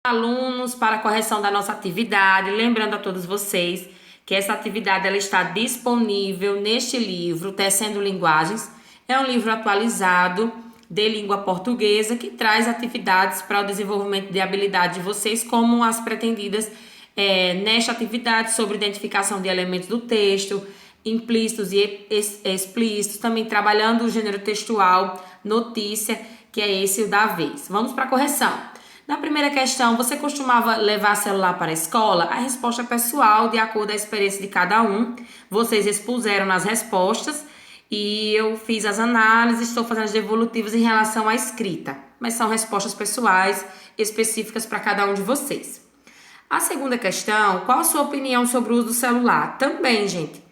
Alunos, para a correção da nossa atividade, lembrando a todos vocês que essa atividade ela está disponível neste livro, Tecendo Linguagens. É um livro atualizado de língua portuguesa que traz atividades para o desenvolvimento de habilidade de vocês, como as pretendidas nesta atividade sobre identificação de elementos do texto, implícitos e explícitos, também trabalhando o gênero textual, notícia, que é esse o da vez. Vamos para a correção. Na primeira questão, você costumava levar celular para a escola? A resposta é pessoal, de acordo com a experiência de cada um. Vocês expuseram nas respostas e eu fiz as análises, estou fazendo as devolutivas em relação à escrita. Mas são respostas pessoais, específicas para cada um de vocês. A segunda questão, qual a sua opinião sobre o uso do celular? Também, gente,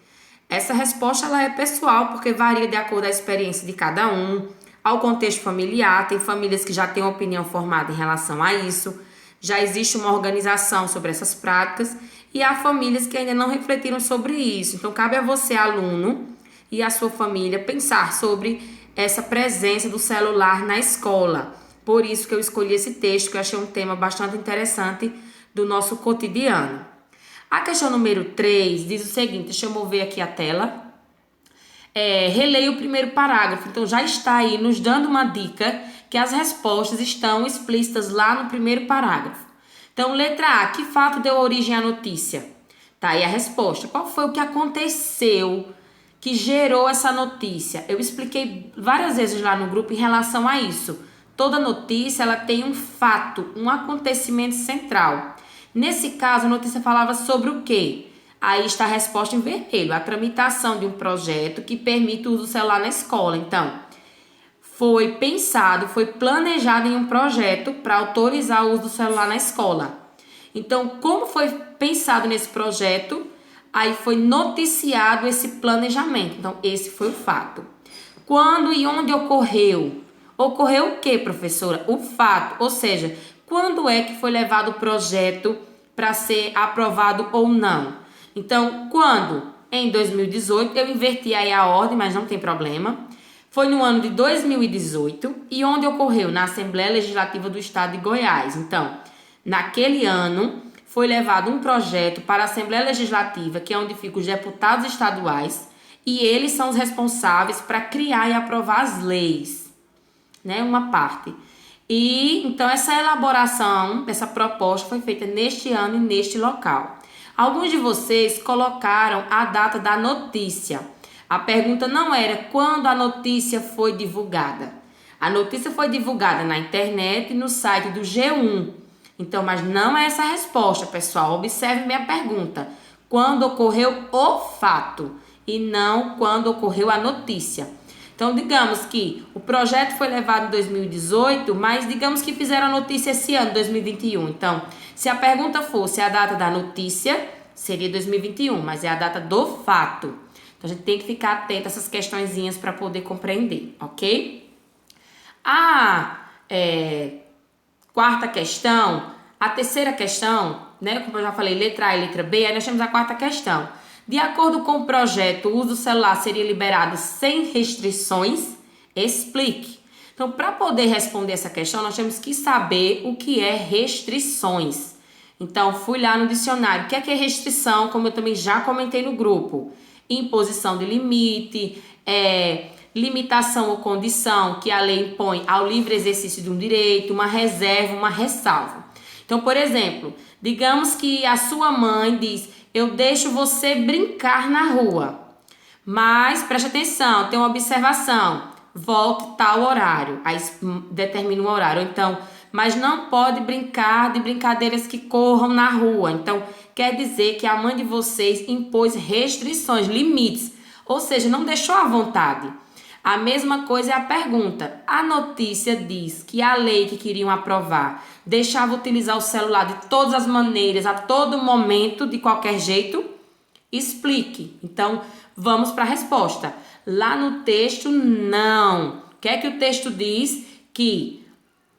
essa resposta ela é pessoal, porque varia de acordo com a experiência de cada um, ao contexto familiar. Tem famílias que já têm uma opinião formada em relação a isso, já existe uma organização sobre essas práticas, e há famílias que ainda não refletiram sobre isso. Então, cabe a você, aluno, e a sua família pensar sobre essa presença do celular na escola. Por isso que eu escolhi esse texto, que eu achei um tema bastante interessante do nosso cotidiano. A questão número 3 diz o seguinte, deixa eu mover aqui a tela. Releia o primeiro parágrafo. Então, já está aí nos dando uma dica que as respostas estão explícitas lá no primeiro parágrafo. Então, letra A, que fato deu origem à notícia? Tá aí a resposta. Qual foi o que aconteceu que gerou essa notícia? Eu expliquei várias vezes lá no grupo em relação a isso. Toda notícia, ela tem um fato, um acontecimento central. Nesse caso, a notícia falava sobre o quê? Aí está a resposta em vermelho, a tramitação de um projeto que permite o uso do celular na escola. Então, foi pensado, foi planejado em um projeto para autorizar o uso do celular na escola. Então, como foi pensado nesse projeto, aí foi noticiado esse planejamento. Então, esse foi o fato. Quando e onde ocorreu? Ocorreu o quê, professora? O fato, ou seja, quando é que foi levado o projeto para ser aprovado ou não? Então, quando? Em 2018, eu inverti aí a ordem, mas não tem problema. Foi no ano de 2018 e onde ocorreu? Na Assembleia Legislativa do Estado de Goiás. Então, naquele ano, foi levado um projeto para a Assembleia Legislativa, que é onde ficam os deputados estaduais, e eles são os responsáveis para criar e aprovar as leis, né? Uma parte. E, então, essa elaboração, essa proposta foi feita neste ano e neste local. Alguns de vocês colocaram a data da notícia. A pergunta não era quando a notícia foi divulgada. A notícia foi divulgada na internet e no site do G1. Então, mas não é essa a resposta, pessoal. Observe minha pergunta. Quando ocorreu o fato e não quando ocorreu a notícia. Então, digamos que o projeto foi levado em 2018, mas digamos que fizeram a notícia esse ano, 2021. Então, se a pergunta fosse a data da notícia, seria 2021, mas é a data do fato. Então, a gente tem que ficar atento a essas questõezinhas para poder compreender, ok? A quarta questão, a terceira questão, né? Como eu já falei, letra A e letra B, aí nós temos a quarta questão. De acordo com o projeto, o uso do celular seria liberado sem restrições? Explique. Então, para poder responder essa questão, nós temos que saber o que é restrições. Então, fui lá no dicionário. O que é restrição? Como eu também já comentei no grupo. Imposição de limite, limitação ou condição que a lei impõe ao livre exercício de um direito, uma reserva, uma ressalva. Então, por exemplo, digamos que a sua mãe diz: eu deixo você brincar na rua, mas preste atenção, tem uma observação, volte tal horário, aí determina um horário. Então, mas não pode brincar de brincadeiras que corram na rua. Então, quer dizer que a mãe de vocês impôs restrições, limites, ou seja, não deixou à vontade. A mesma coisa é a pergunta. A notícia diz que a lei que queriam aprovar deixava utilizar o celular de todas as maneiras, a todo momento, de qualquer jeito? Explique. Então, vamos para a resposta. Lá no texto, não. O que é que o texto diz? Que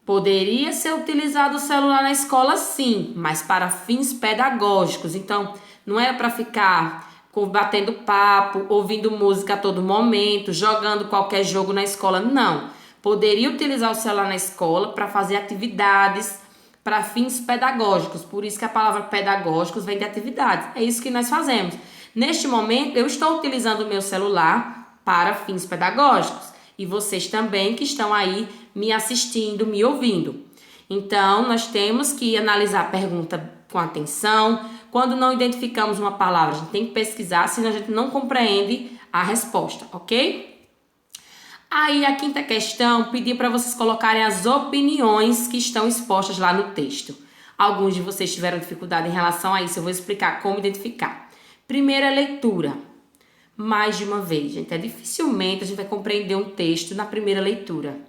poderia ser utilizado o celular na escola, sim, mas para fins pedagógicos. Então, não era para ficar batendo papo, ouvindo música a todo momento, jogando qualquer jogo na escola, não. Poderia utilizar o celular na escola para fazer atividades, para fins pedagógicos. Por isso que a palavra pedagógicos vem de atividades. É isso que nós fazemos. Neste momento, eu estou utilizando o meu celular para fins pedagógicos. E vocês também que estão aí me assistindo, me ouvindo. Então, nós temos que analisar a pergunta com atenção. Quando não identificamos uma palavra, a gente tem que pesquisar, senão a gente não compreende a resposta, ok? Aí, a quinta questão, pedi para vocês colocarem as opiniões que estão expostas lá no texto. Alguns de vocês tiveram dificuldade em relação a isso, eu vou explicar como identificar. Primeira leitura. Mais de uma vez, gente. Dificilmente a gente vai compreender um texto na primeira leitura.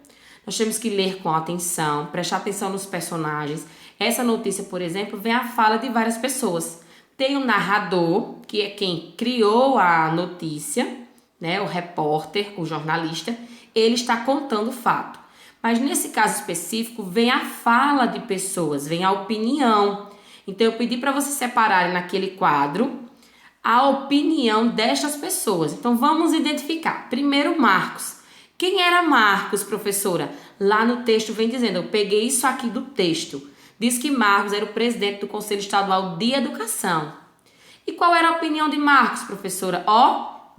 Nós temos que ler com atenção, prestar atenção nos personagens. Essa notícia, por exemplo, vem a fala de várias pessoas. Tem o narrador, que é quem criou a notícia, né? O repórter, o jornalista, ele está contando o fato. Mas nesse caso específico, vem a fala de pessoas, vem a opinião. Então eu pedi para vocês separarem naquele quadro a opinião destas pessoas. Então vamos identificar. Primeiro, Marcos. Quem era Marcos, professora? Lá no texto vem dizendo, eu peguei isso aqui do texto. Diz que Marcos era o presidente do Conselho Estadual de Educação. E qual era a opinião de Marcos, professora?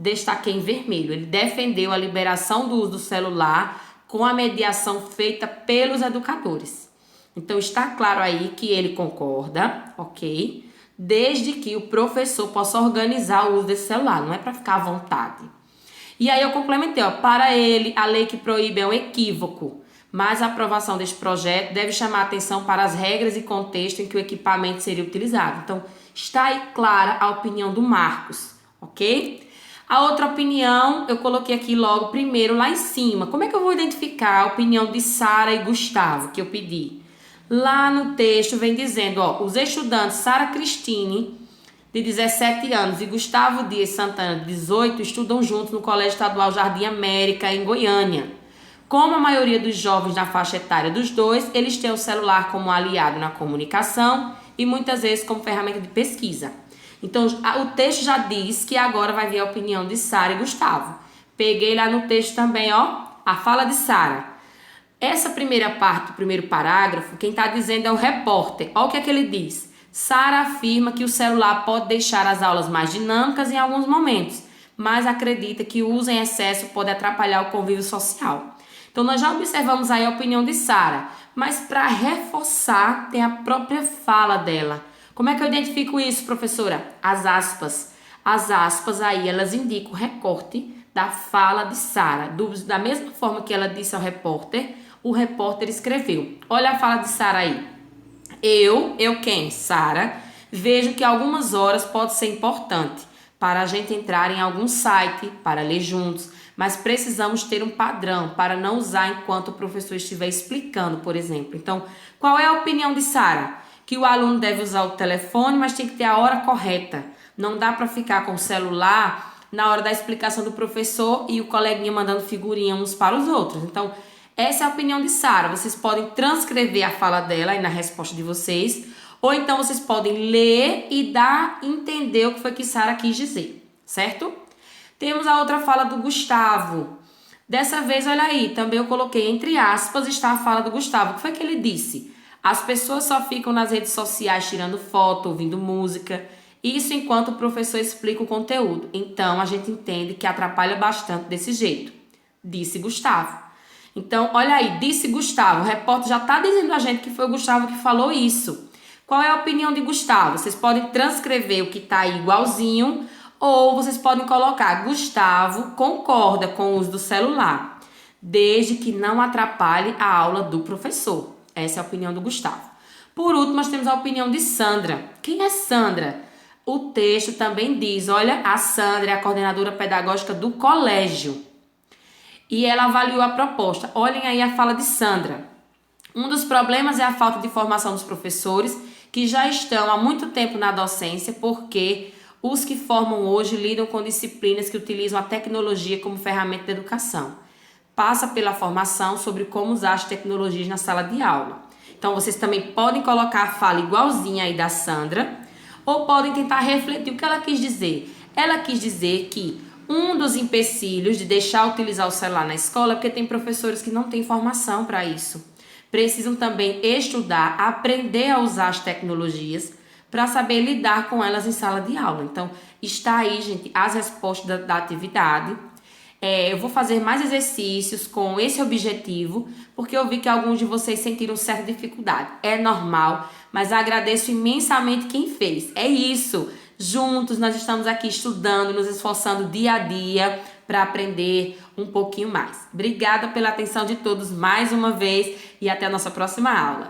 Destaquei em vermelho. Ele defendeu a liberação do uso do celular com a mediação feita pelos educadores. Então está claro aí que ele concorda, ok? Desde que o professor possa organizar o uso desse celular, não é para ficar à vontade. E aí eu complementei, para ele, a lei que proíbe é um equívoco, mas a aprovação deste projeto deve chamar a atenção para as regras e contexto em que o equipamento seria utilizado. Então, está aí clara a opinião do Marcos, ok? A outra opinião, eu coloquei aqui logo primeiro lá em cima. Como é que eu vou identificar a opinião de Sara e Gustavo, que eu pedi? Lá no texto vem dizendo, os estudantes Sara Cristine, de 17 anos, e Gustavo Dias Santana, de 18, estudam juntos no Colégio Estadual Jardim América, em Goiânia. Como a maioria dos jovens na faixa etária dos dois, eles têm o celular como aliado na comunicação e muitas vezes como ferramenta de pesquisa. Então, o texto já diz que agora vai vir a opinião de Sara e Gustavo. Peguei lá no texto também, a fala de Sara. Essa primeira parte do primeiro parágrafo, quem está dizendo é o repórter. Olha o que é que ele diz. Sara afirma que o celular pode deixar as aulas mais dinâmicas em alguns momentos, mas acredita que o uso em excesso pode atrapalhar o convívio social. Então, nós já observamos aí a opinião de Sara, mas para reforçar, tem a própria fala dela. Como é que eu identifico isso, professora? As aspas. As aspas aí, elas indicam o recorte da fala de Sara. Da mesma forma que ela disse ao repórter, o repórter escreveu. Olha a fala de Sara aí. Eu quem? Sara, vejo que algumas horas pode ser importante para a gente entrar em algum site, para ler juntos, mas precisamos ter um padrão para não usar enquanto o professor estiver explicando, por exemplo. Então, qual é a opinião de Sara? Que o aluno deve usar o telefone, mas tem que ter a hora correta. Não dá para ficar com o celular na hora da explicação do professor e o coleguinha mandando figurinha uns para os outros. Então, essa é a opinião de Sara. Vocês podem transcrever a fala dela aí na resposta de vocês, ou então vocês podem ler e entender o que foi que Sara quis dizer, certo? Temos a outra fala do Gustavo. Dessa vez, olha aí, também eu coloquei entre aspas, está a fala do Gustavo. O que foi que ele disse? As pessoas só ficam nas redes sociais tirando foto, ouvindo música, isso enquanto o professor explica o conteúdo. Então, a gente entende que atrapalha bastante desse jeito, disse Gustavo. Então, olha aí, disse Gustavo, o repórter já está dizendo a gente que foi o Gustavo que falou isso. Qual é a opinião de Gustavo? Vocês podem transcrever o que está aí igualzinho, ou vocês podem colocar, Gustavo concorda com o uso do celular, desde que não atrapalhe a aula do professor. Essa é a opinião do Gustavo. Por último, nós temos a opinião de Sandra. Quem é Sandra? O texto também diz, olha, a Sandra é a coordenadora pedagógica do colégio. E ela avaliou a proposta. Olhem aí a fala de Sandra. Um dos problemas é a falta de formação dos professores, que já estão há muito tempo na docência, porque os que formam hoje lidam com disciplinas que utilizam a tecnologia como ferramenta de educação. Passa pela formação sobre como usar as tecnologias na sala de aula. Então, vocês também podem colocar a fala igualzinha aí da Sandra, ou podem tentar refletir o que ela quis dizer. Ela quis dizer que um dos empecilhos de deixar utilizar o celular na escola é porque tem professores que não têm formação para isso. precisam também estudar, aprender a usar as tecnologias para saber lidar com elas em sala de aula. Então, está aí, gente, as respostas da atividade. Eu vou fazer mais exercícios com esse objetivo, porque eu vi que alguns de vocês sentiram certa dificuldade. É normal, mas agradeço imensamente quem fez. É isso. Juntos nós estamos aqui estudando, nos esforçando dia a dia para aprender um pouquinho mais. Obrigada pela atenção de todos mais uma vez e até a nossa próxima aula.